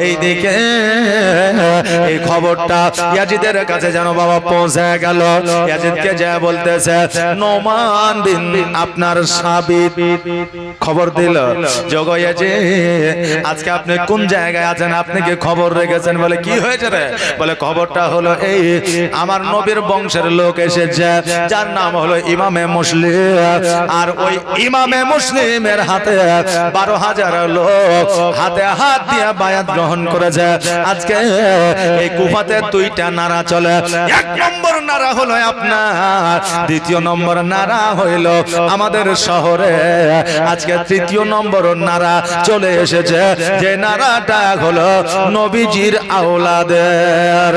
এইদিকে এই খবরটা ইয়াজিদের কাছে যেন বাবা পৌঁছে গেল। ইয়াজিদকে যা বলতেছে, নোমান বিন আপনার সাবিত খবর দিল, জগো ইয়াজিদ আজকে আপনি কোন জায়গায় আছেন, আপনি কি খবর রেখেছেন? বলে কি হয়েছে রে? বলে খবরটা হলো এই, আমার নবীর বংশের লোক এসেছে যার নাম হলো ইমামে মুসলিম, আর ওই ইমামে মুসলিমের হাতে 12,000 লোক হাতে হাত দিয়ে বায়াত গ্রহণ করেছে। আজকে এই কুফাতে 2টা নারা চলে। 1 নম্বর নারা হলো আপনার, 2য় নম্বর নারা হইল আমাদের শহরে। আজকে 3য় নম্বর নারা চলে এসেছে, যে নারাটা হলো নবীজির আওলাদের।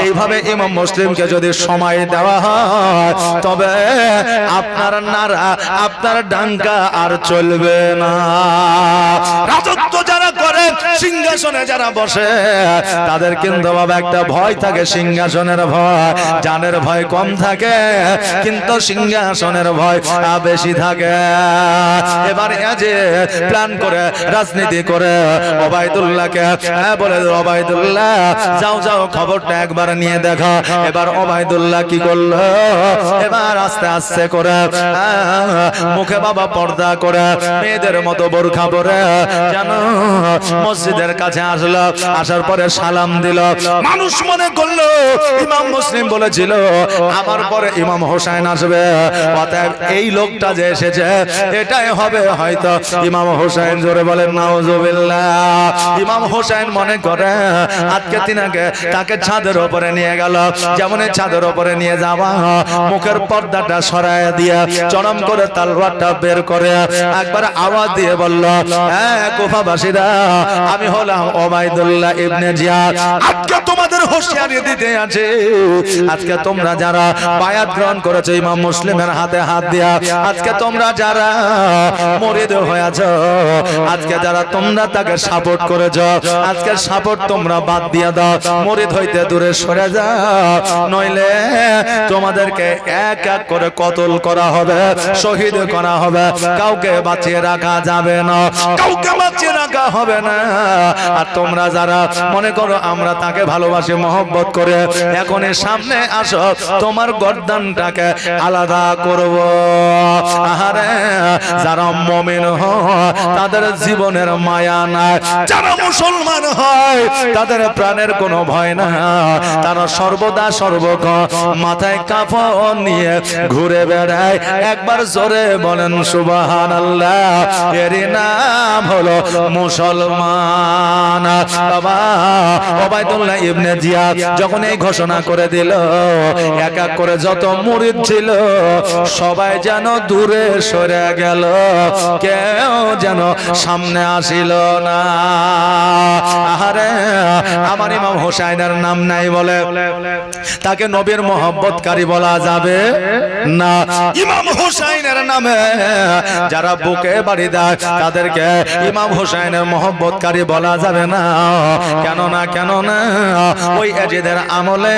এইভাবে ইমাম মুসলিমকে যদি সময় দেওয়া হয় তবে আপনার নারা, আপনার ডাঙ্কা আর চলবে না। রাজত্ব যারা করে, সিংহাসনে যারা বসে, তাদের কিন্তু বাবা একটা ভয় থাকে, সিংহাসনের ভয়। জানের ভয় কম থাকে, কিন্তু সিংহাসনের ভয় বেশি থাকে। এবার যে প্ল্যান করে রাজনীতি করে ওবাইদুল্লাহকে বলে, ওবাইদুল্লাহ যাও যাও খবরটা একবার নিয়ে দেখো। এবার ওবাইদুল্লাহ কি করলো, এবার আস্তে আস্তে করে মুখে বাবা পর্দা করে মেয়েদের মতো বোরখা পরে যেন মসজিদের কাছে আসলো। আসার পরে সালাম দিল। মানুষ মনে করলো ইমাম মুসলিম বলেছিল আমার পরে ইমাম হোসেন আসবে, অতএব এই লোকটা যে এসেছে এটাই হবে হয়তো ইমাম হোসেন। জোরে বলেন নাউজুবিল্লাহ। ইমাম হোসেন মনে করে আজকে তাকে ছাদের উপরে নিয়ে গেল। যেমন ছাদের উপরে নিয়ে যাওয়া, মুখের পর্দাটা সরায় দিয়ে চরম করে তলোয়ারটা বের করে একবার আওয়াজ দিয়ে বলল, হ্যাঁ কুফাবাসীরা, আমি হলাম ওবাইদুল্লাহ ইবনে জিয়াদ। আজকে তোমাদের হুঁশিয়ারি দিতে আছে, আজকে তোমরা যারা বায়াত গ্রহণ করেছো ইমাম মুসলিমের হাতে হাত দিয়া, আজকে তোমরা যারা মুরিদ হয়েছ, আজকে যারা তোমরা তাকে সাপোর্ট করেছ, আজকে সাপোর্ট তোমরা বাদ দিয়ে দাও, মুরিদ হইতে দূরে সরে যাও, নইলে তোমাদেরকে এক এক করে কতল করা হবে, শহীদ করা হবে। কাউকে বাঁচিয়ে রাখা যাবে না, কাউকে বাঁচিয়ে রাখা হবে না। আর তোমরা যারা মনে করো আমরা তাকে ভালোবাসি, মহব্বত করে, এখন সামনে আসো, তোমার গর্দানটাকে আলাদা করব। আহারে যারা মুমিন হয় তাদের জীবনের মায়া নাই, যারা মুসলমান হয় তাদের প্রাণের কোনো ভয় না, তারা সর্বদা সর্বক্ষণ মাথায় কাফন নিয়ে ঘুরে বেড়ায়। একবার জোরে বলেন সুবহানাল্লাহ। এরই নাম হলো মুসলমান। বাবা ওবাইদুল্লাহ ইবনে জিয়াদ যখন এই ঘোষণা করে দিল, এক এক করে যত মুরিদ ছিল সবাই যেন দূরে সরে গেল, কেউ যেন সামনে আসিল না। আহারে আমার ইমাম হোসেনের নাম নাই বলে তাকে নবীর মহব্বতকারী বলা যাবে না। ইমাম হোসেনের নামে যারা বুকে বাড়ি দেয় তাদেরকে ইমাম হোসেনের মহব্বতকারী বলা যাবে না। কেন না, কেন না, ওই ইয়াজিদের আমলে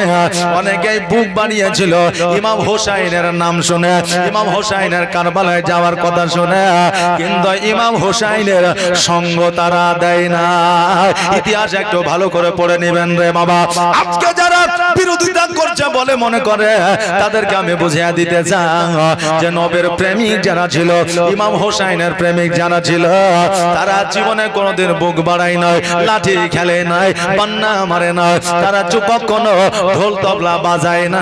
অনেকেই বুক বাড়িয়েছিল ইমাম হোসেনের নাম শুনে, ইমাম হোসেনের কারবালায় যাওয়ার কথা শুনে, কিন্তু ইমাম হোসেনের সঙ্গ তারা দেয় না। ইতিহাস একটু ভালো করে পড়ে নেবেন রে বাবা। আজকে যারা বিরোধিতা করছে বলে মনে করে, তাদেরকে আমি বুঝিয়ে দিতে চাই যে নবীর প্রেমিক যারা ছিল, ইমাম হোসেনের প্রেমিক যারা ছিল, তারা জীবনে কোনোদিন বুক বাড়ায় নয়, লাঠি খেলে নয়, বান্না মারে নয়, তারা কখনো ঢোল তবলা বাজায় না।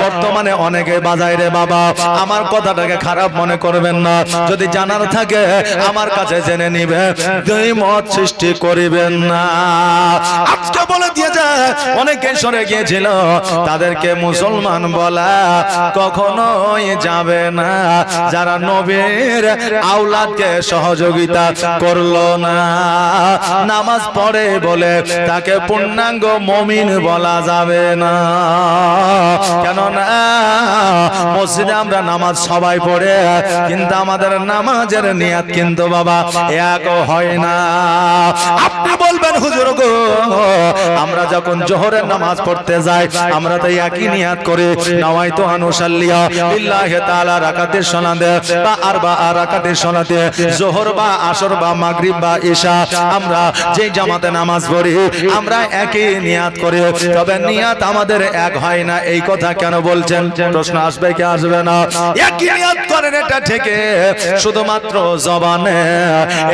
বর্তমানে অনেকে বাজায় রে বাবা, আমার কথাটাকে খারাপ মনে করবেন না, যদি জানার থাকে আমার কাছে জেনে নিবে, দুই মত সৃষ্টি করিবেন না। আজকে বলে দিয়ে যায় অনেকে সরে গিয়েছিল, তাদেরকে মুসলমান বলা কখনোই যাবে না যারা নবীর আওলাদকে সহযোগিতা করলো না। নামাজ পড়ে বলে তাকে পূর্ণাঙ্গ মুমিন বলা যাবে না। কেননা মসজিদে আমরা নামাজ সবাই পড়ে, কিন্তু আমাদের নামাজের নিয়াত কিন্তু বাবা এক হয় না। আপনি বলবেন হুজুর গো, আমরা যখন জোহরের নামাজ পড়তে যাই আমরা তো একই নিয়াত করে নাওয়াইতু আন উসাল্লিয়া লিল্লাহি তাআলা রাকাতের সালাতে বা আরবা রাকাতের সালাতে যোহর বা আসর বা মাগরিব বা ইশা আমরা যে জামাতে নামাজ পড়ি আমরা একই নিয়াত করি, তবে নিয়াত আমাদের এক হয় না। এই কথা কেন বলছেন? প্রশ্ন আসবে কি আসবে না? একই নিয়াত করেন এটা ঠিক, শুধুমাত্র জবানে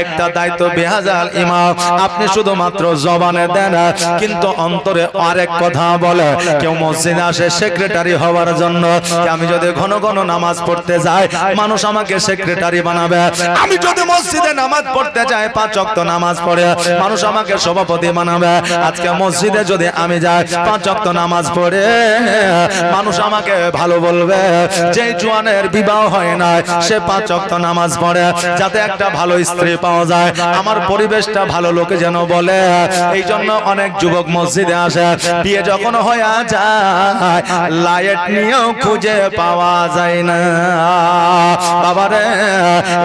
একটা দায়িত্ব বেহাজাল ইমাম আপনি শুধুমাত্র জবানে দেন, কিন্তু অন্তরে আরেক কথা বলে। কেউ মসজিদে আসে সেক্রেটারি হওয়ার জন্য, আমি যদি ঘন ঘন নামাজ পড়তে যাই মানুষ আমাকে সেক্রেটারি বানাবে, আমি যদি মসজিদে নামাজ পড়তে যাই 5 ওয়াক্ত নামাজ পড়ে মানুষ আমাকে সভাপতি বানাবে। আজকে মসজিদে যদি আমি যাই 5 ওয়াক্ত নামাজ পড়ে মানুষ আমাকে ভালো বলবে। যে জওয়ানের বিবাহ হয় না সে 5 ওয়াক্ত নামাজ পড়ে যাতে একটা ভালো স্ত্রী পাওয়া যায়, আমার পরিবেশটা ভালো লোকে যেন বলে। এই জন্য অনেক যুবক মসজিদে আসে, বিয়ে যখন হয়ে যায় লাইট নিয়েও খুঁজে পাওয়া যায় না। বাবারে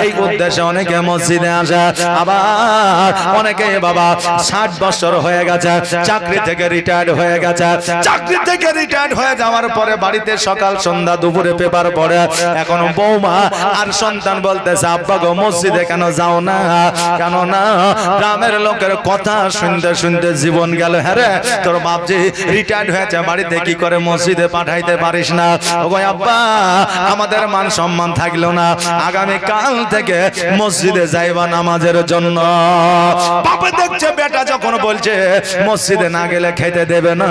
এই উদ্দেশ্যে অনেকে মসজিদে আসে। আবার অনেকে বাবা 60 বছর হয়ে গেছে, চাকরি থেকে রিটায়ার্ড হয়ে গেছে, চাকরি থেকে রিটায়ার্ড হয়ে যাওয়ার পরে বাড়িতে সকাল সন্ধ্যা দুপুরে পেপার পড়ে, এখন বৌমা আর সন্তান বলতেছে আব্বা গো মসজিদে কেন যাও না? কেন না? গ্রামের লোকের কথা শুনতে শুনতে জীবন গেল। হ্যাঁ রে, তোর বাপজি রিটায়ার্ড হয়েছে, বাড়িতে কি করে মসজিদে পাঠাইতে পারিস না? ওগো আব্বা আমাদের মান সম্মান থাকলো না, আগামী কাল থেকে মসজিদে যাইবা নামাজের জন্য। বাবা দেখছে বেটা যখন বলছে মসজিদে না গেলে খেতে দেবে না,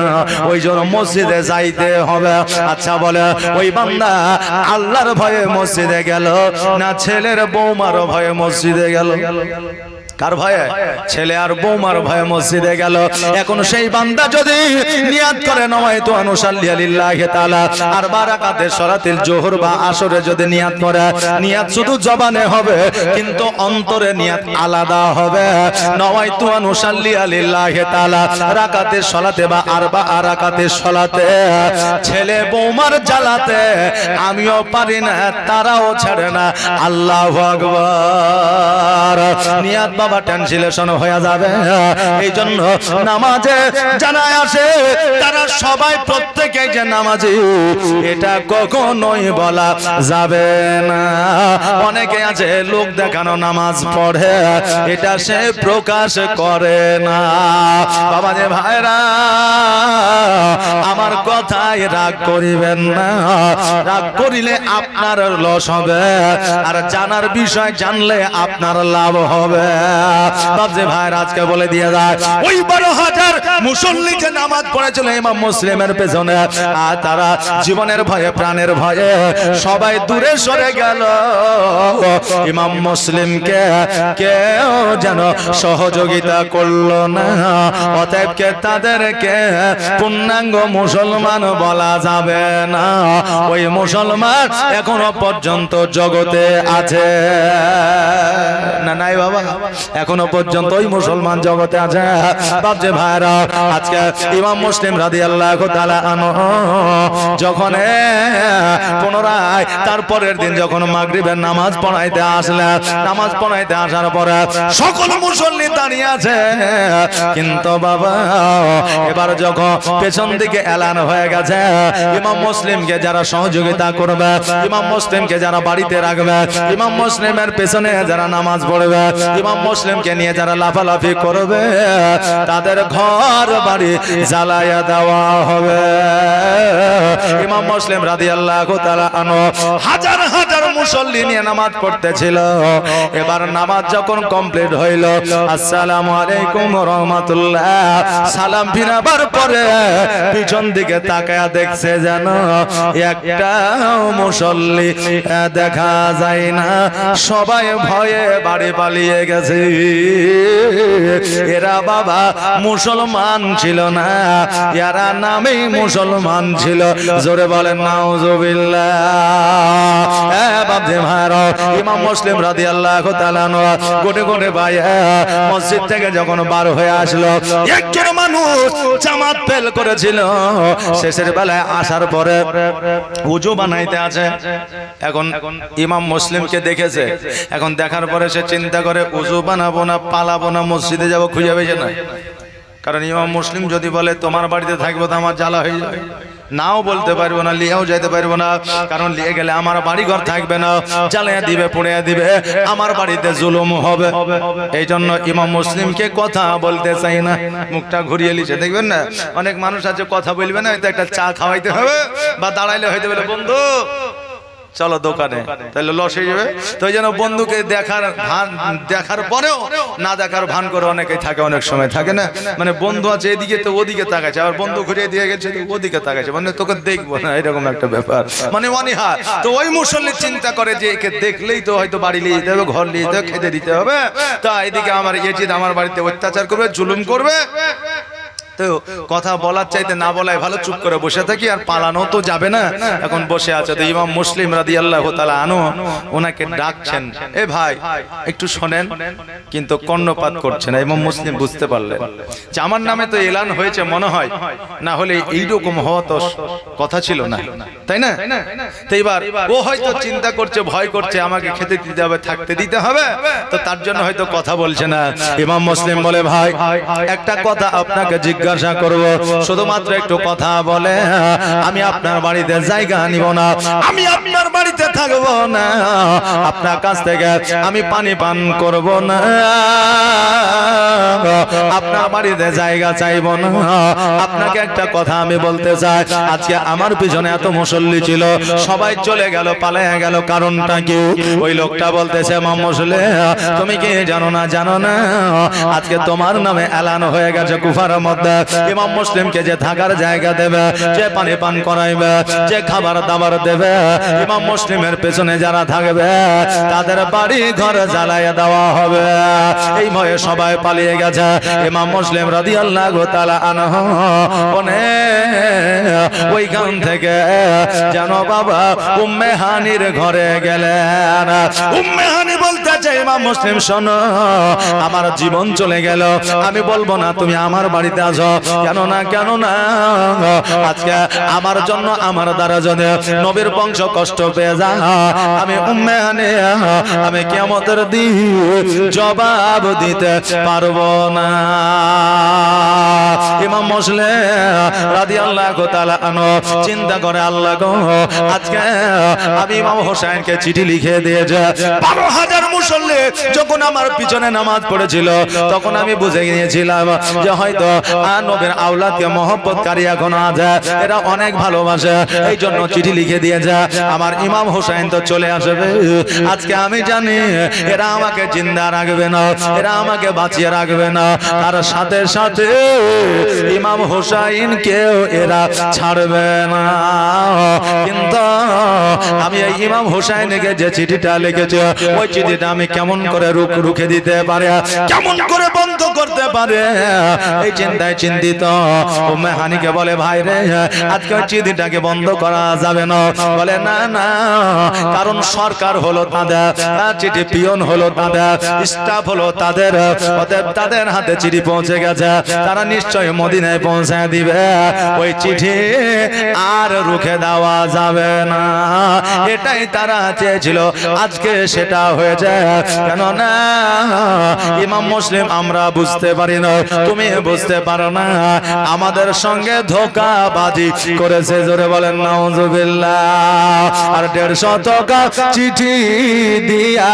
ওই জন্য মসজিদে যাইতে হবে। আচ্ছা বলে ওই বান্দা আল্লাহর ভয়ে মসজিদে গেল না ছেলের বৌমার ভয়ে মসজিদে গেল? কার ভয়ে? ছেলে আর বৌমার ভয়ে মসজিদে গেল। এখন সেই বান্দা যদি নিয়াত করে নাওয়াইতু আন উসাল্লিয়া লিল্লাহি তাআলা আরবা রাকাতের সালাতিল যোহর বা আসরে যদি নিয়াত করে, নিয়াত শুধু জবানে হবে কিন্তু অন্তরে নিয়াত আলাদা হবে। নাওয়াইতু আন উসাল্লিয়া লিল্লাহি তাআলা রাকাতের সালাতে বা আরবা রাকাতের সালাতে ছেলে বৌমার জ্বালাতে আমিও পারি না, তারাও ছাড়ে না। আল্লাহু আকবার। নিয়াত বাবা ট্রান্সলেশন হয়ে যাবে। এই জন্য নামাজে যারা আসে তারা সবাই প্রত্যেকে যে নামাজি এটা কখনোই বলা যাবে না। অনেকে আছে লোক দেখানো নামাজ পড়ে, এটা সে প্রকাশ করে না। বাবা যে ভাইরা আমার কথায় রাগ করিবেন না, রাগ করিলে আপনার লস হবে আর জানার বিষয় জানলে আপনার লাভ হবে। বাবজি ভাইরা আজকে বলে দিয়ে যায় ওই 12,000 মুসল্লি যে নামাজ পড়েছিল ইমাম মুসলিমের পেছনে, আর তারা জীবনের ভয়ে প্রাণের ভয়ে সবাই দূরে সরে গেল। ইমাম মুসলিমকে কেউ যেন সহযোগিতা করলো না, অতএব কে তাদেরকে পূর্ণাঙ্গ মুসলমান বলা যাবে না। ওই মুসলমান এখনো পর্যন্ত জগতে আছে না নাই বাবা? এখনো পর্যন্ত ওই মুসলমান জগতে আছে। বাবজি ভাইরা আজকে ইমাম মুসলিম রাদিয়াল্লাহু তাআলা আনহু যখন পুনরায় তারপরের দিন যখন মাগরিবের নামাজ পড়াইতে আসলেন, নামাজ পড়াইতে আসার পরে সকল মুসল্লি দাঁড়িয়ে আছে, কিন্তু বাবা এবার যখন পেছন দিকে এলান হয়ে গেছে ইমাম মুসলিমকে যারা সহযোগিতা করবে, ইমাম মুসলিমকে যারা বাড়িতে রাখবে, ইমাম মুসলিমের পেছনে যারা নামাজ পড়বে, ইমাম মুসলিমকে নিয়ে যারা লাফালাফি করবে তাদের ঘর বাড়ি জ্বালায়া দেওয়া হবে। ইমাম মুসলিম রাদিয়াল্লাহু তাআলা আনহু হাজার হাজার মুসল্লি নিয়ে নামাজ পড়তেছিল। এবার নামাজ যখন কমপ্লিট হইল, আসসালামু আলাইকুম ওয়া রাহমাতুল্লাহ সালাম ফিরাবার পরে পিছন দিকে তাকায়া দেখছে যেন একটা মুসল্লি দেখা যায় না, সবাই ভয়ে বাড়ি পালিয়ে গেছে। এরা বাবা মুসলমান ছিল না, এরা নামেই মুসলমান ছিল। জোরে বলেন নাউজুবিল্লাহ। বাবজি ভাইরা ইমাম মুসলিম রাদিয়াল্লাহু তাআলা গোটে গোটে ভাই মসজিদ থেকে যখন বার হয়ে আসলো, একজন মানুষ জামাত ফেল করেছিল, শেষের বেলায় আসার পরে ওযু বানাইতে আছে। এখন ইমাম মুসলিমকে দেখেছে, এখন দেখার পরে সে চিন্তা করে ওযু বানাবো না পালাবো না মসজিদে যাবো, খুঁজে পেয়েছে না। কারণ ইমাম মুসলিম যদি বলে তোমার বাড়িতে থাকবো তো আমার জ্বালা হয়ে যাবে, নাও বলতে পারবো না, লিয়েও যেতে পারবো না, কারণ লিয়ে গেলে আমার বাড়ি ঘর থাকবে না, জ্বালিয়ে দিবে, পুড়িয়ে দিবে, আমার বাড়িতে জুলুম হবে। এই জন্য ইমাম মুসলিমকে কথা বলতে চাই না, মুখটা ঘুরিয়ে লিছে। দেখবেন না অনেক মানুষ আছে কথা বলবে না, হয়তো একটা চা খাওয়াইতে হবে বা দাঁড়াইলে হয়তো বলে বন্ধু চলো দোকানে, তাহলে লস হয়ে যাবে। তো ওই জন্য বন্ধুকে দেখার পরেও না দেখার ভান করে অনেকেই থাকে, অনেক সময় থাকে না, মানে বন্ধু আছে এদিকে তো ওদিকে তাকাচ্ছে, আবার বন্ধু ঘুরিয়ে দিয়ে গেছে ওদিকে তাকাচ্ছে, মানে তোকে দেখবো না, এরকম একটা ব্যাপার, মানে অনীহা। তো ওই মুসল্লি চিন্তা করে যে একে দেখলেই তো হয়তো বাড়ি নিয়ে যেতে হবে, ঘর নিয়ে যেতে হবে, খেতে দিতে হবে, তা এদিকে আমার ইয়েজিদ আমার বাড়িতে অত্যাচার করবে, জুলুম করবে। তো কথা বলার চাইতে না বলাই ভালো, চুপ করে বসে থাকি, আর পালানো তো যাবে না, এখন বসে আছে। তো ইমাম মুসলিম রাদিয়াল্লাহু তাআলা আনহু ওনাকে ডাকছেন, এ ভাই একটু শোনেন, কিন্তু কর্ণপাত করছে না। ইমাম মুসলিম বুঝতে পারলেন যে আমার নামে তো এলান হয়েছে মনে হয়, না হলে এইরকম হওয়া তো কথা ছিল না, তাই না? তো এবার ও হয়তো চিন্তা করছে, ভয় করছে, আমাকে খেতে দিতে হবে, থাকতে দিতে হবে, তো তার জন্য হয়তো কথা বলছে না। ইমাম মুসলিম বলে, ভাই একটা কথা আপনাকে জিজ্ঞাসা করব, শুধুমাত্র একটু কথা বলে, আমি আপনার বাড়িতে জায়গা নিব না, আমি আপনার বাড়িতে থাকব না, আপনার কাছ থেকে আমি পানি পান করব না, আপনার বাড়িতে জায়গা চাইব না। আপনাকে একটা কথা আমি বলতে চাই, আজকে আমার পিছনে এত মুসল্লি ছিল, সবাই চলে গেল, পালিয়ে গেল, কারণটা কি? ওই লোকটা বলতেছে, ইমাম মুসলিম তুমি কি জানো না, জানো না আজকে তোমার নামে এলান হয়ে গেছে কুফার মধ্যে, ইমাম মুসলিমকে যে থাকার জায়গা দেবে, যে পানি পান করাইবে, যে খাবার দাবার দেবে, ইমাম মুসলিমের পেছনে যারা থাকবে তাদের বাড়ি ঘর জ্বালাইয়া দেওয়া হবে। এই ভয়ে সবাই পালিয়ে গেছে। ইমাম মুসলিম রাদিয়াল্লাহু তাআলা আনহু ওইখান থেকে যেন বাবা উম্মে হানির ঘরে গেলেন। উম্মে হানি বলতেছে, ইমাম মুসলিম শোনো, আমার জীবন চলে গেল, আমি বলবো না তুমি আমার বাড়িতে আসো, কেন না আজকে আমার জন্য, আমার দ্বারা যদি নবীর বংশ কষ্ট পেয়ে যায়, আমি উম্মে হানি আমি কিয়ামতের দিন জবাব দিতে পারবো না। ইমাম মুসলিম রাদিয়াল্লাহু তাআলা আনহু চিন্তা করে, আল্লাহ গো, আজকে আমি ইমাম হোসেনকে চিঠি লিখে দিয়েছে। 12,000 মুসল্লি যখন আমার পিছনে নামাজ পড়েছিল, তখন আমি বুঝে গিয়েছিলাম যে হয়তো নবীর আওলাদকে মহব্বতকারী এখন আছে, এরা অনেক ভালোবাসে, এই জন্য চিঠি লিখে দিয়েছে, আমার ইমাম হোসেন তো চলে আসবে। আজকে আমি জানি এরা আমাকে জিন্দা রাখবে না, এরা আমাকে বাঁচিয়ে রাখবে না, তার সাথে সাথে ইমাম হোসেনকেও এরা ছাড়বে না। কিন্তু আমি এই ইমাম হোসেনকে যে চিঠিটা লিখেছি, ওই চিঠিটা আমি কেমন করে রুখে দিতে পারে, কেমন করে বন্ধ করতে পারে, এই চিন্তায় চিন্তিত। উম্মে হানিকে বলে, ভাই রে, আজকে ওই চিঠিটাকে বন্ধ করা যাবে না। বলে, না না, কারণ সরকার হলো তাদের, চিঠি পিয়ন হলো তাদের, স্টাফ হলো তাদের, অতএব তাদের হাতে চিঠি পৌঁছে গেছে, তারা নিশ্চয় মদিনায় পৌঁছে দিবে, ওই চিঠি আর রুখে দেওয়া যাবে না। এটাই তারা চেয়েছিল, আজকে সেটা হয়েছে। কেন না ইমাম মুসলিম আমরা বুঝতে পারি না, তুমি বুঝতে পারো না, আমাদের সঙ্গে ধোঁকাবাজি করেছে, জোরে বলেন নাউজুবিল্লাহ। আর 150 টাকা চিঠি দিয়া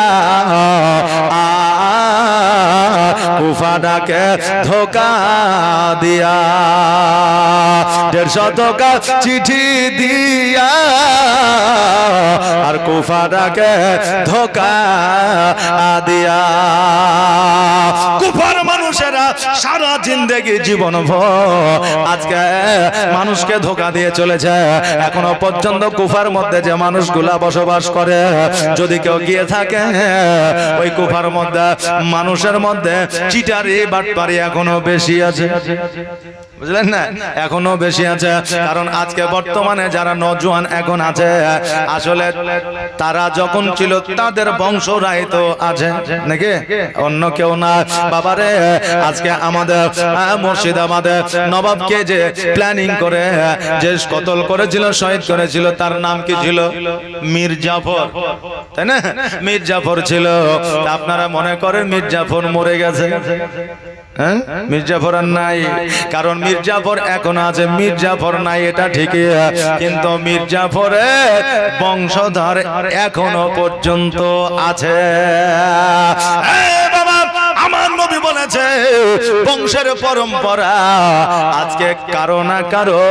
কুফাটাকে ধোঁকা দিয়া, 150 টাকা চিঠি দিয়া আর কুফাটাকে ধোঁকা দিয়া। কুফার মানুষেরা সারা জিন্দেগি জীবন আজকে মানুষকে ধোঁকা দিয়ে চলেছে। এখনো পর্যন্ত কুফার মধ্যে যে মানুষগুলা বসবাস করে, যদি কেউ গিয়ে থাকে ওই কুফার মধ্যে, মানুষের মধ্যে চিটারি বাটপারি এখনো বেশি আছে, বুঝলেন না, এখনো বেশি আছে। কারণ আজকে বর্তমানে যারা নওজোয়ান এখন আছে, আসলে তারা যখন ছিল তাদের বংশরাই তো আছে নাকি, অন্য কেউ না। বাবারে, আজকে আমাদের মুর্শিদাবাদের নবাবকে যে প্ল্যানিং করে যে কতল করেছিল, শহীদ করেছিল, তার নাম কি ছিল? মীর জাফর, তাই না? মীর জাফর ছিল। আপনারা মনে করেন মীর জাফর মরে গেছে? হ্যাঁ, মীর জাফর আর নাই, কারণ মির্জাফর এখন আছে, মির্জাফর নাই এটা ঠিকই, কিন্তু মির্জাফরের বংশধর এখনো পর্যন্ত আছে। আমার নবী বলেছে বংশের পরম্পরা আজকে কারো না কারো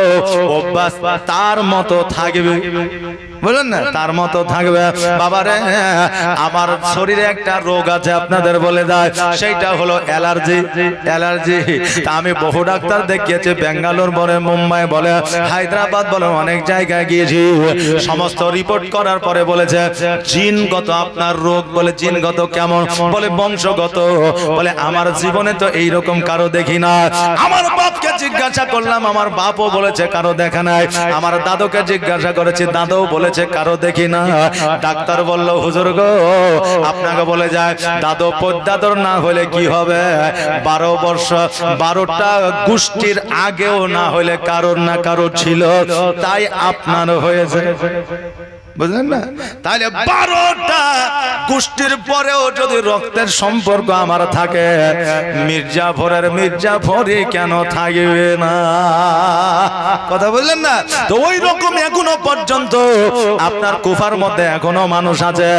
অভ্যাস তার মতো থাকবে, বলেন না, তার মতো থাকবে। বাবারে আমার শরীরে একটা রোগ আছে আপনাদের বলে দেয়, সেইটা হলো অ্যালার্জি। অ্যালার্জি তা আমি বহু ডাক্তার দেখিয়েছি, বেঙ্গালোর বলে, মুম্বাই বলে, হায়দ্রাবাদ বলে, অনেক জায়গায় গিয়েছি। সমস্ত রিপোর্ট করার পরে বলেছে জিনগত আপনার রোগ। বলে জিনগত কেমন? বলে বংশগত। বলে আমার জীবনে তো এইরকম কারো দেখি না। আমার বাপকে জিজ্ঞাসা করলাম, আমার বাপও বলেছে কারো দেখা নাই। আমার দাদুকে জিজ্ঞাসা করেছি, দাদুও বলেছে কারো দেখি না। ডাক্তার বলল হুজুর গো আপনাকে বলে যায় দাদু পদ্দাদর না হলে কি হবে, 12 বর্ষ 12টা গোষ্ঠীর আগেও না হলে কারোর না কারো ছিল, তাই আপনার হয়েছে, বুঝলেন না? তাহলে 12টা গোষ্ঠীর পরেও যদি রক্তের সম্পর্ক আমার থাকে, মির্জাফরের মির্জাফরই কেন থাকবে না? কথা বললেন না? তো ওই রকম এখনো পর্যন্ত আপনার কুফার মধ্যে এখনো মানুষ আছে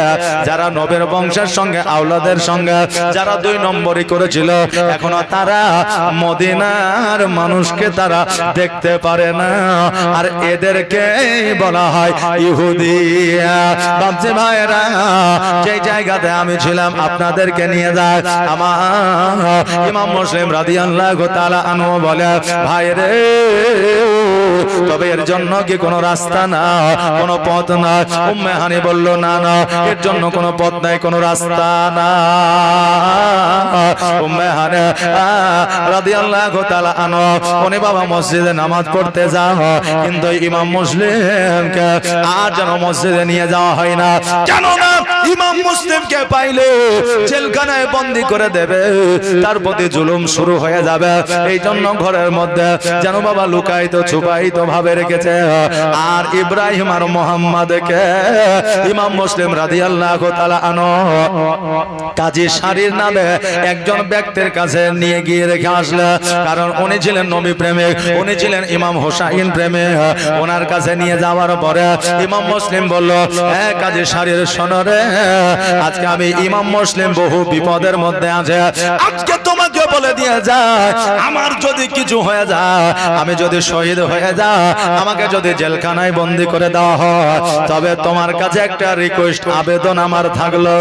যারা নবীর বংশের সঙ্গে আওলাদের সঙ্গে যারা 2 নম্বরই করেছিল, এখনো তারা মদিনার মানুষকে তারা দেখতে পারে না, আর এদেরকে বলা হয় ইহুদি। বাপজি ভাইরা, যে জায়গাতে আমি ছিলাম আপনাদেরকে নিয়ে যায় আমার ইমাম মুসলিম রাদিয়াল্লাহু তাআলা আনহু বলে, ভাইরে তবে এর জন্য কি কোনো রাস্তা না, কোনো পথ না? উম্মে হানি বলল না না, এর জন্য কোনো পথ নাই, কোনো রাস্তা না। উম্মে হানি রাদিয়াল্লাহু তাআলা আনহু উনি বাবা মসজিদে নামাজ পড়তে যান, কিন্তু ইমাম মুসলিমকে আর যেন মসজিদে নিয়ে যাওয়া হয় না। কেন না? ইমাম মুসলিমকে পাইলে জেলখানায় বন্দী করে দেবে, তার প্রতি জুলুম শুরু হয়ে যাবে। এই জন্য ঘরের মধ্যে যেন বাবা লুকায়িত ছুপায়িত ভাবে রেখেছে। আর ইব্রাহিম আর মুহাম্মাদকে ইমাম মুসলিম রাদিয়াল্লাহু তাআলা আনহু কাজী শারীর নামে একজন ব্যক্তির কাছে নিয়ে গিয়ে রেখে আসলে, কারণ উনি ছিলেন নবী প্রেমিক, উনি ছিলেন ইমাম হোসাইন প্রেমিক। ওনার কাছে নিয়ে যাওয়ার পরে ইমাম মুসলিম বলল, হ্যাঁ কাজী শারীর শোনো রে, আজকে আমি ইমাম মুসলিম বহু বিপদের মধ্যে আছে, আজকে তোমাকে বলে দিয়ে যায় আমার যদি কিছু হয়ে যায়, আমি যদি শহীদ হয়ে যাই, আমাকে যদি জেলখানায় বন্দী করে দেওয়া হয়, তবে তোমার কাছে একটা রিকোয়েস্ট আবেদন আমার থাকলো,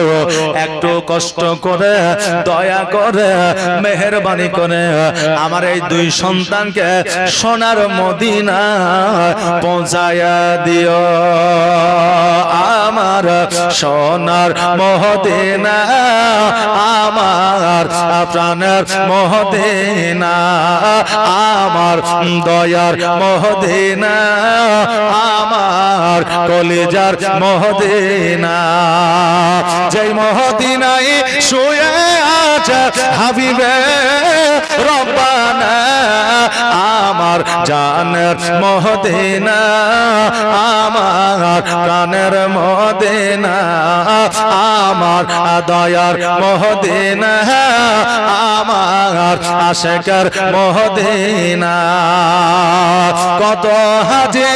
একটু কষ্ট করে দয়া করে মেহেরবানি করে আমার এই 2 সন্তানকে সোনার মদিনা পৌঁছায়া দিও। আমার সোনার মদিনা, আমার প্রাণের মদিনা, আমার দয়ার মদিনা, আমার কলিজার মদিনা, যেই মদিনায় শুয়ে আছে হাবিবে রব্বানা, আমার জানের মদিনা, আমার প্রাণের মদিনা, আমার দয়ার মদিনা, আমার আশেকের মদিনা। কত হাজি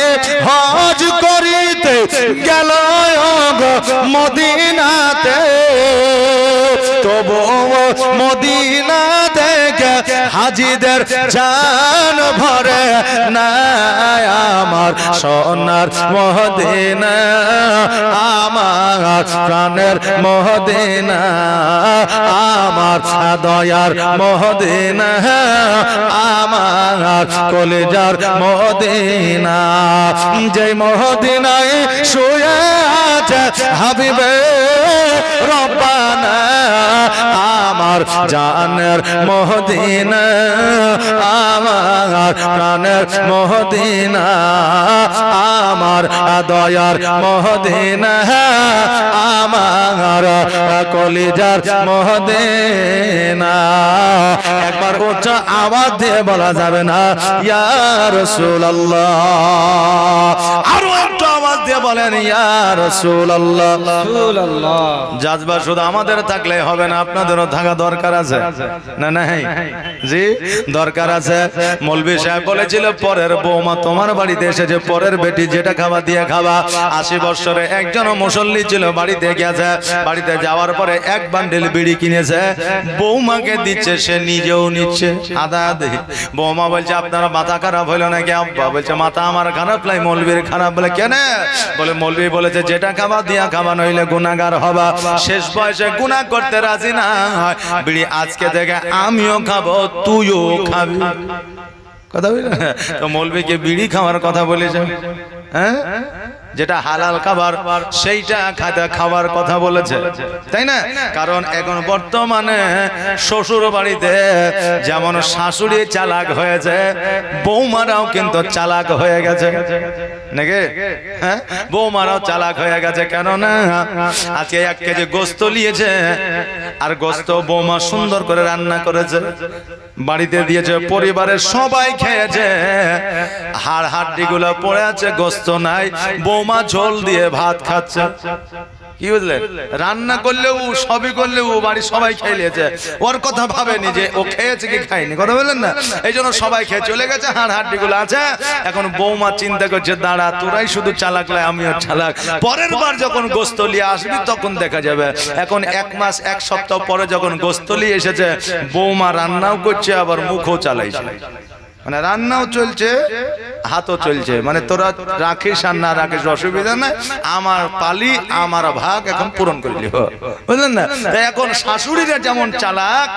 হজ করিতে গেল মদিনাতে, তবু মদিনা দেখে হাজিদের জান ভরে না, আমার সোনার মদিনা, আমার প্রাণের মদিনা, আমার দয়ার মদিনা, আমার কলিজার মদিনা, যে মদিনায় শুয়ে আছে হাবিবে রব্বানা, আমার জানের মদিনা, আমার প্রাণের মদিনা, আমার দয়ার মদিনা, আমার কলিজার মদিনা। একবার দরকার উচ্চ আওয়াজ দিয়ে বলা যাবে না ইয়া রাসূলুল্লাহ, আরো একটু আওয়াজ দিয়ে বলেন ইয়া রাসূলুল্লাহ। জাজবা শুধু আমাদের থাকলে হবে না, আপনাদেরও থাকা দরকার আছে না? নাই জি দরকার আছে। মৌলভী সাহেব বলেছিল পরের বৌমা তোমার বাড়িতে এসেছে, পরের বেটি যেটা খাওয়া দিয়ে খাওয়া। 80 বছরে একজন মুসল্লি ছিল, বাড়িতে গেছে, বাড়িতে যাওয়ার পরে এক বান্ডেল বিড়ি কিনেছে, বৌমাকে দিচ্ছে, সে নিজেও নিচ্ছে আদা আধি। বৌমা বলছে আপনারা মাথা খারাপ হইলো নাকি? আব্বা বলছে মাথা আমার খারাপ নাই, মৌলভীর খারাপ। বলে কেন? বলে মৌলভী বলেছে যেটা খাওয়া দিয়া খাওয়া নইলে গুনাহগার হবা, শেষ বয়সে গুনাহ করতে রাজি না হয়, বিড়ি আজকে থেকে আমিও খাবো তুইও খাবি। কথা বলে তো মৌলভীকে বিড়ি খাওয়ার কথা বলেছে, হ্যাঁ যেটা হালাল খাবার সেইটা খাওয়ার কথা বলেছে, তাই না? কারণ এখন বর্তমানে শ্বশুর বাড়িতে যেমন শাশুড়ি চালাক হয়েছে, বৌমারাও কিন্তু চালাক হয়ে গেছে নাকি? হ্যাঁ বৌমারাও চালাক হয়ে গেছে। কেননা আজকে 1 কেজি গোস্ত নিয়েছে, আর গোস্ত বৌমা সুন্দর করে রান্না করেছে, বাড়িতে দিয়েছে, পরিবারের সবাই খেয়েছে, হাড় হাড্ডি গুলো পড়ে আছে, গোস্ত নাই, বৌমা ঝোল দিয়ে ভাত খাচ্ছে। কি বুঝলেন? রান্না করলেও সবই করলেও বাড়ির সবাই খেয়ে নিয়েছে, ওর কথা ভাবেনি যে ও খেয়েছে কি খায়নি। কথা বললেন না? এই জন্য সবাই খেয়ে চলে গেছে, হাড় হাড্ডি গুলো আছে। এখন বৌমা চিন্তা করছে দাঁড়া তোরাই শুধু চালাক, আমিও চালাক, পরের বার যখন গোস্ত নিয়ে আসবি তখন দেখা যাবে। এখন 1 মাস 1 সপ্তাহ পরে যখন গোস্ত নিয়ে এসেছে, বৌমা রান্নাও করছে আবার মুখও চালাইছে, মানে রান্নাও চলছে হাতও চলছে, মানে তোরা রাখিস আর না রাখিস অসুবিধা নাই, আমার পালি আমার ভাগ এখন পূরণ করলি, বুঝলেন না? এখন শাশুড়িরা যেমন চালাক,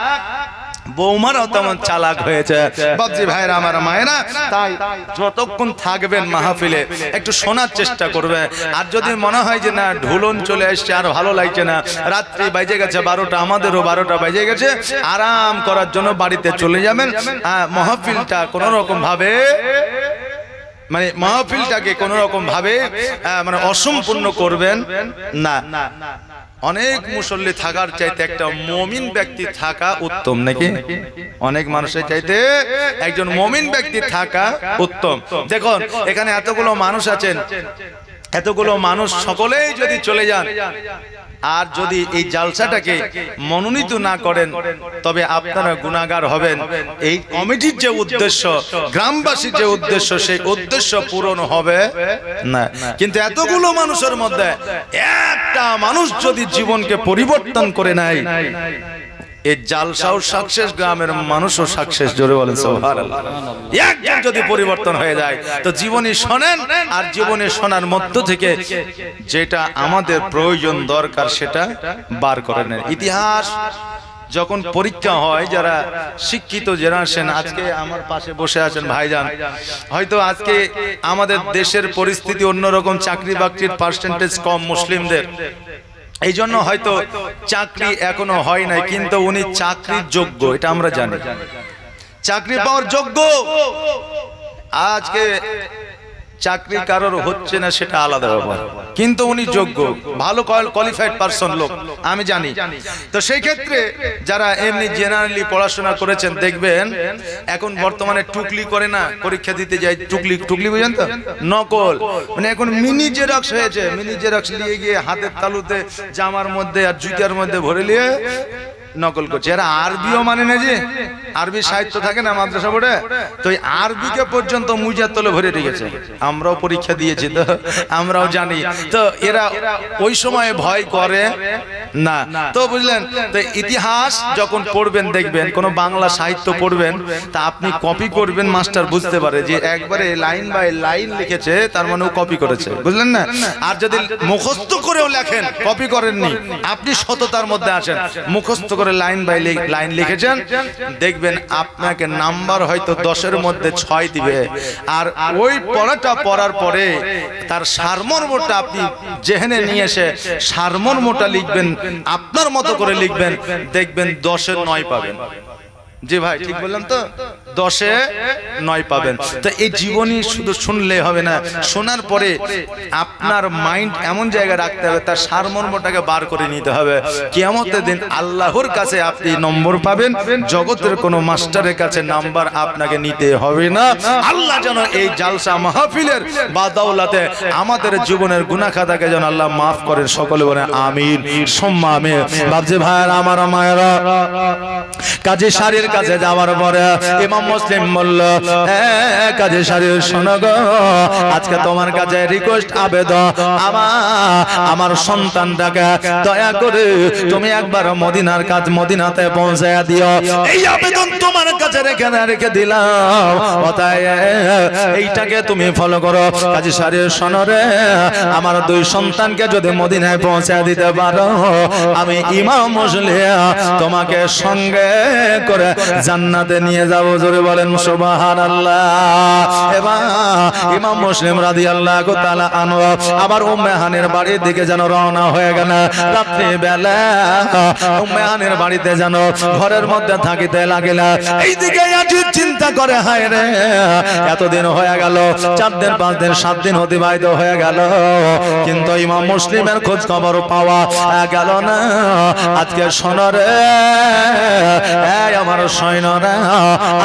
বৌমারাও তেমন চালাক হয়েছে। বাবজি ভাইরা আমার মায়েরা, তাই যতক্ষণ থাকবেন মাহফিলে একটু শোনার চেষ্টা করবে। আর যদি মনে হয় যে না ঢুলন চলে আসছে আর ভালো লাগছে না, রাত্রি বাজে গেছে 12টা, আমাদেরও 12টা বাজে গেছে, আরাম করার জন্য বাড়িতে চলে যাবেন। মাহফিলটা কোনো রকম ভাবে মানে মাহফিলটাকে কোন রকম ভাবে মানে অসম্পূর্ণ করবেন না। অনেক মুসল্লি থাকার চাইতে একটা মুমিন ব্যক্তি থাকা উত্তম নাকি? অনেক মানুষের চাইতে একজন মুমিন ব্যক্তি থাকা উত্তম। দেখুন এখানে এতগুলো মানুষ আছেন, এতগুলো মানুষ সকলেই যদি চলে যান আর যদি এই জালসাটাকে মনোনীত না করেন, তবে আপনারা গুনাহগার হবেন। এই কমিটির যে উদ্দেশ্য, গ্রামবাসীর যে উদ্দেশ্য, সেই উদ্দেশ্য পূরণ হবে না। কিন্তু এতগুলো মানুষের মধ্যে একটা মানুষ যদি জীবনকে পরিবর্তন করে নেয়, এই জালসাও সাকসেস, গ্রামের মানুষও সাকসেস। জোরে বলেন সুবহানাল্লাহ। একজন যদি পরিবর্তন হয়ে যায় তো জীবনী শোনেন, আর জীবনী শোনার মধ্য থেকে যেটা আমাদের প্রয়োজন দরকার সেটা বার করে নেন। ইতিহাস যখন পরীক্ষা হয়, যারা শিক্ষিত জেনারেশন, আজকে আমার পাশে বসে আছেন ভাইজান, হয়তো আজকে আমাদের দেশের পরিস্থিতি অন্যরকম, চাকরি বাকরির পার্সেন্টেজ কম মুসলিমদের, এই জন্য হয়তো চাকরি এখনো হয় নাই, কিন্তু উনি চাকরির যোগ্য, এটা আমরা জানি, চাকরি পাওয়ার যোগ্য। আজকে চাকরি কারোর হচ্ছে না সেটা আলাদা ব্যাপার, কিন্তু উনি যোগ্য, ভালো কোয়ালিফাইড পারসন লোক, আমি জানি। তো সেই ক্ষেত্রে যারা এমনি জেনারেলি পড়াশোনা করেছেন, দেখবেন এখন বর্তমানে টুকলি করে না, পরীক্ষা দিতে যায় টুকলি, টুকলি বুঝেন তো, নকল, মানে এখন মিনি জেরক্স হয়েছে। মিনি জেরক্স নিয়ে গিয়ে হাতের তালুতে, জামার মধ্যে আর জুতার মধ্যে ভরে নিয়ে নকল করছে। এরা আরবিও মানে না, যে আরবি সাহিত্য থাকে না মাদ্রাসা বোর্ডে, তো এই আরবিকে পর্যন্ত মুজার তলে ভরে রেখেছে। আমরাও পরীক্ষা দিয়েছি তো আমরাও জানি। তো এরা ওই সময় ভয় করে না, তো বুঝলেন। তো ইতিহাস যখন পড়বেন, দেখবেন কোন বাংলা সাহিত্য পড়বেন, তা আপনি কপি করবেন, মাস্টার বুঝতে পারে যে একবারে লাইন বাই লাইন লিখেছে, তার মানে ও কপি করেছে, বুঝলেন না? আর যদি মুখস্থ করেও লেখেন, কপি করেননি, আপনি সততার মধ্যে আসেন, মুখস্থ করে লাইন বাই লাইন লিখেছেন, দেখবেন আপনাকে নাম্বার হয়তো 10-এর মধ্যে 6 দিবে। আর ওই পড়াটা পড়ার পরে তার সারমর্মটা আপনি জেহেনে নিয়ে এসে সারমর্মটা লিখবেন, আপনার মতো করে লিখবেন, দেখবেন 10-এর 9 পাবেন। জি ভাই ঠিক বললাম তো, 10-এ 9 পাবেন। তো এই জীবনী শুধু শুনলে হবে না, শোনার পরে আপনার মাইন্ড এমন জায়গায় রাখতে হবে, তার সারমর্মটাকে বার করে নিতে হবে। কিয়ামতের দিন আল্লাহর কাছে আপনি নম্বর পাবেন, জগতের কোনো মাস্টারের কাছে নাম্বার আপনাকে নিতে হবে না। আল্লাহ যেন এই জালসা মাহফিলের বাদাওলাতে আমাদের জীবনের গুনাহ খাতাকে যেন আল্লাহ মাফ করেন। সকলে বলেন আমিন সুম্মা আমিন। বাপজি ভাইয়ের আমার মায়েরা, কাজী শাড়ির কাছে যাওয়ার পরে ইমাম মুসলিম বলল, কাজী শাড়ি শোনো গো, আজকে তোমার কাছে রিকোয়েস্ট আবেদন, আমার সন্তানটাকে দয়া করে তুমি একবার মদিনার কাজ মদিনাতে পৌঁছায়া দিও। এই আবেদন তোমার কাছে রেখে দিলাম, এইটাকে তুমি ফলো করো। কাজী শাড়ি শোনো রে, আমার 2 সন্তানকে যদি মদিনায় পৌঁছায়া দিতে পারো, আমি ইমাম মুসলিম তোমাকে সঙ্গে করে জান্নাতে নিয়ে যাব। জোরে বলেন সুবহানাল্লাহ। এবার ইমাম মুসলিম রাদিয়াল্লাহু তাআলা আনহু আবার উম্মে হানির বাড়ির দিকে যেন রওনা হয়ে গেল। রাত্রি বেলা উম্মে হানির বাড়িতে যেন ঘরের মধ্যে থাকিতে লাগিল। এইদিকে আজিজ চিন্তা করে, হায় রে, এতদিন হয়ে গেল, 4 দিন 5 দিন 7 দিন অতিবাহিত হয়ে গেল, কিন্তু ইমাম মুসলিমের খোঁজ খবর পাওয়া গেল না। আজকে শোনো রে আমার সৈন্যরা,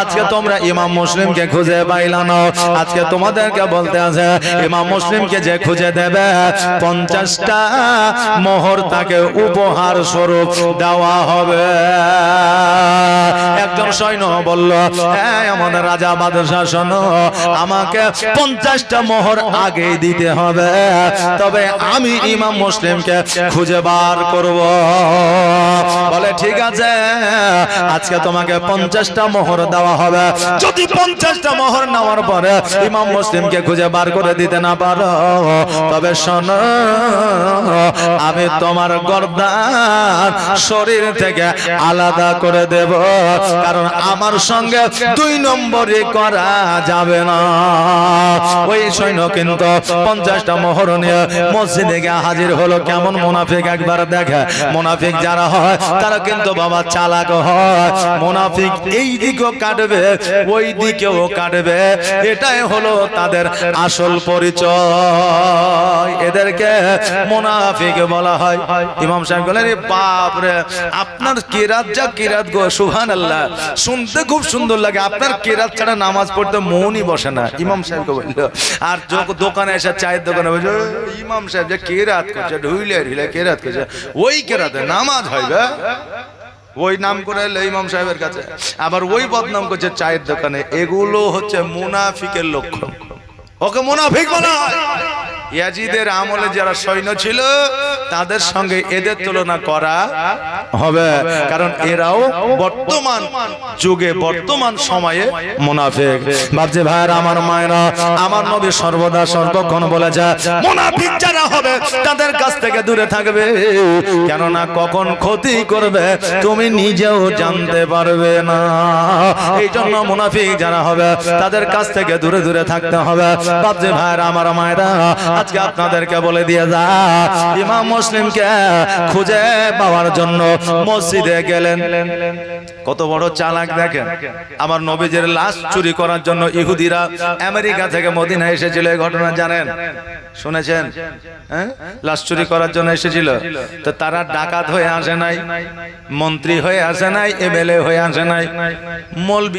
আজকে তোমরা ইমাম মুসলিমকে খুঁজে পাইলা না। আজকে তোমাদেরকে বলতে আছে, ইমাম মুসলিমকে যে খুঁজে দেবে 50টা মোহর তাকে উপহার স্বরূপ দেওয়া হবে। একজন সৈন্য বলল, আমাদের রাজা বাদশাহ শোনো, আমাকে 50টা মোহর আগে দিতে হবে, তবে আমি ইমাম মুসলিমকে খুঁজে বার করব। বলে ঠিক আছে, আজকে তোমাকে 50টা মোহর দেওয়া হবে। যদি 50টা মোহর নেওয়ার পরে ইমাম মুসলিমকে খুঁজে বার করে দিতে না পারো, তবে শোনো, আমি তোমার গর্দান শরীর থেকে আলাদা করে দেব, কারণ আমার সঙ্গে 2 নম্বরই করা যাবে না। ওই সৈন্য কিন্তু 50টা মোহর নিয়ে মসজিদে গিয়ে হাজির হলো। কেমন মুনাফিক একবার দেখে। মুনাফিক যারা হয় তারা কিন্তু বাবা চালাক হয়। মুনাফিক এই দিকেও কাটবে, ওই দিকেও কাটবে, এটাই হলো তাদের আসল পরিচয়। এদেরকে মুনাফিক বলা হয়। ইমাম সাহেব বলেন, বাপ রে, আপনার কিরাত যা কিরাত গো, সুবহানাল্লাহ, শুনতে খুব সুন্দর লাগে, আপনার কিরাত ছাড়া নামাজ পড়তে মনই বসে না। ইমাম সাহেবকে বলল, আর দোকানে এসে চায়ের দোকানে বলছে, ইমাম সাহেব যে কিরাত করছে, ঢুইলে কিরাত করছে, ওই কিরাতে নামাজ হইবে। ওই নাম করে এলো ইমাম সাহেবের কাছে, আবার ওই বদনাম করছে চায়ের দোকানে। এগুলো হচ্ছে মুনাফিকের লক্ষণ, ওকে মুনাফিক বলা হয়। ইয়াজিদের আমলে যারা সৈন্য ছিল, তাদের সঙ্গে এদের তুলনা করা হবে, কারণ এরাও বর্তমান যুগে বর্তমান সময়ে মুনাফিক। বাপজি ভাইরা আমার মায়েরা, আমার নবী সর্বদা সর্বক্ষণ বলেছে, মুনাফিক যারা হবে তাদের কাছ থেকে দূরে থাকবে, কেননা কখন ক্ষতি করবে তুমি নিজেও জানতে পারবে না। এই জন্য মুনাফিক যারা হবে তাদের কাছ থেকে দূরে দূরে থাকতে হবে। বাপজি ভাইরা আমার মায়েরা, আজকে আপনাদেরকে বলে দিয়ে যা, ইমাম মুসলিমকে খুঁজে পাওয়ার জন্য মসজিদে গেলেন। কত বড় চালাক দেখেন। আমার নবীজির লাশ চুরি করার জন্য ইহুদিরা আমেরিকা থেকে মদিনায় এসেছিল, এই ঘটনা জানেন, শুনেছেন? লাশ চুরি করার জন্য এসেছিল। তো তারা ডাকাত হয়ে আসে নাই, মন্ত্রী হয়ে আসে নাই, এমএলএ হয়ে আসে নাই, মৌলবি